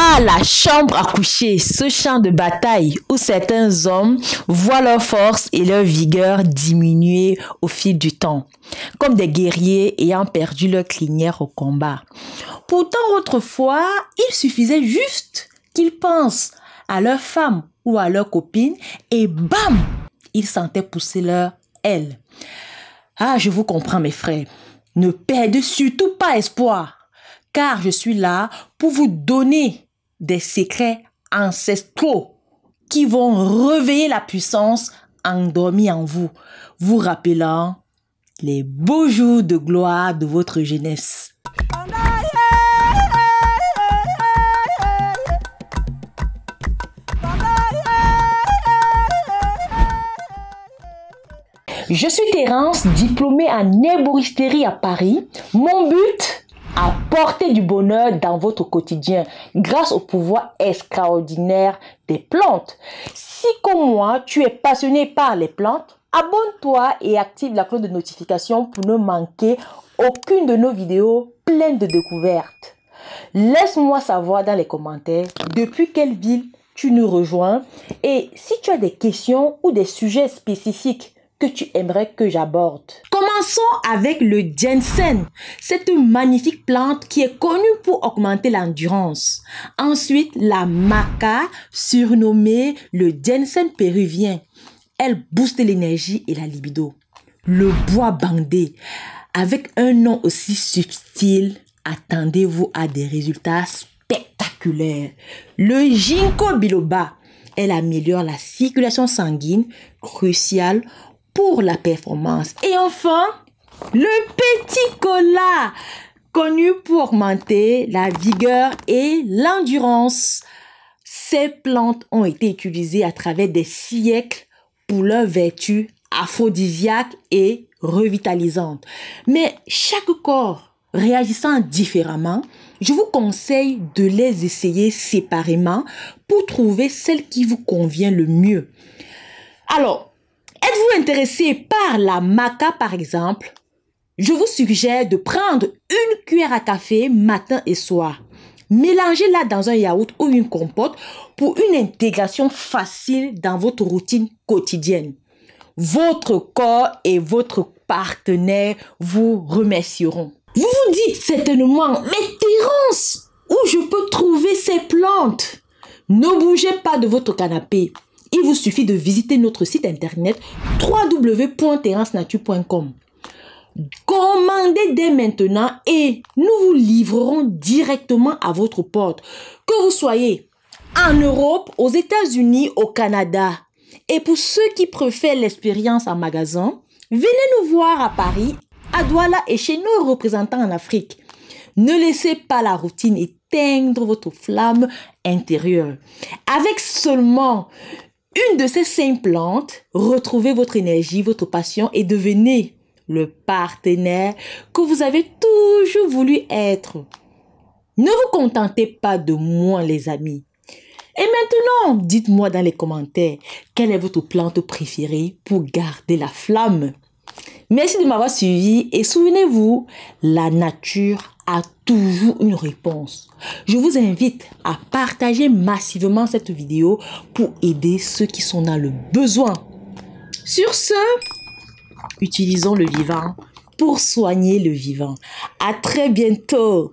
Ah, la chambre à coucher, ce champ de bataille où certains hommes voient leur force et leur vigueur diminuer au fil du temps, comme des guerriers ayant perdu leur crinière au combat. Pourtant, autrefois, il suffisait juste qu'ils pensent à leur femme ou à leur copine et bam, ils sentaient pousser leur aile. Ah, je vous comprends mes frères, ne perdez surtout pas espoir. Car je suis là pour vous donner des secrets ancestraux qui vont réveiller la puissance endormie en vous, vous rappelant les beaux jours de gloire de votre jeunesse. Je suis Terence, diplômée en herboristerie à Paris. Mon but, apporter du bonheur dans votre quotidien grâce au pouvoir extraordinaire des plantes. Si comme moi, tu es passionné par les plantes, abonne-toi et active la cloche de notification pour ne manquer aucune de nos vidéos pleines de découvertes. Laisse-moi savoir dans les commentaires depuis quelle ville tu nous rejoins et si tu as des questions ou des sujets spécifiques que tu aimerais que j'aborde. Commençons avec le ginseng, cette magnifique plante qui est connue pour augmenter l'endurance. Ensuite, la maca, surnommée le ginseng péruvien. Elle booste l'énergie et la libido. Le bois bandé, avec un nom aussi subtil, attendez-vous à des résultats spectaculaires. Le ginkgo biloba, elle améliore la circulation sanguine, cruciale pour la performance. Et enfin, le petit cola, connu pour augmenter la vigueur et l'endurance. Ces plantes ont été utilisées à travers des siècles pour leurs vertus aphrodisiaques et revitalisantes. Mais chaque corps réagissant différemment, je vous conseille de les essayer séparément pour trouver celle qui vous convient le mieux. Alors, êtes-vous intéressé par la maca par exemple? Je vous suggère de prendre une cuillère à café matin et soir. Mélangez-la dans un yaourt ou une compote pour une intégration facile dans votre routine quotidienne. Votre corps et votre partenaire vous remercieront. Vous vous dites certainement, mais Terence, où je peux trouver ces plantes? Ne bougez pas de votre canapé. Il vous suffit de visiter notre site internet www.terencenature.com. Commandez dès maintenant et nous vous livrerons directement à votre porte. Que vous soyez en Europe, aux États-Unis, au Canada. Et pour ceux qui préfèrent l'expérience en magasin, venez nous voir à Paris, à Douala et chez nos représentants en Afrique. Ne laissez pas la routine éteindre votre flamme intérieure. Avec seulement une de ces 5 plantes, retrouvez votre énergie, votre passion et devenez le partenaire que vous avez toujours voulu être. Ne vous contentez pas de moi, les amis. Et maintenant, dites-moi dans les commentaires, quelle est votre plante préférée pour garder la flamme? Merci de m'avoir suivi et souvenez-vous, la nature a toujours une réponse. Je vous invite à partager massivement cette vidéo pour aider ceux qui sont dans le besoin. Sur ce, utilisons le vivant pour soigner le vivant. À très bientôt.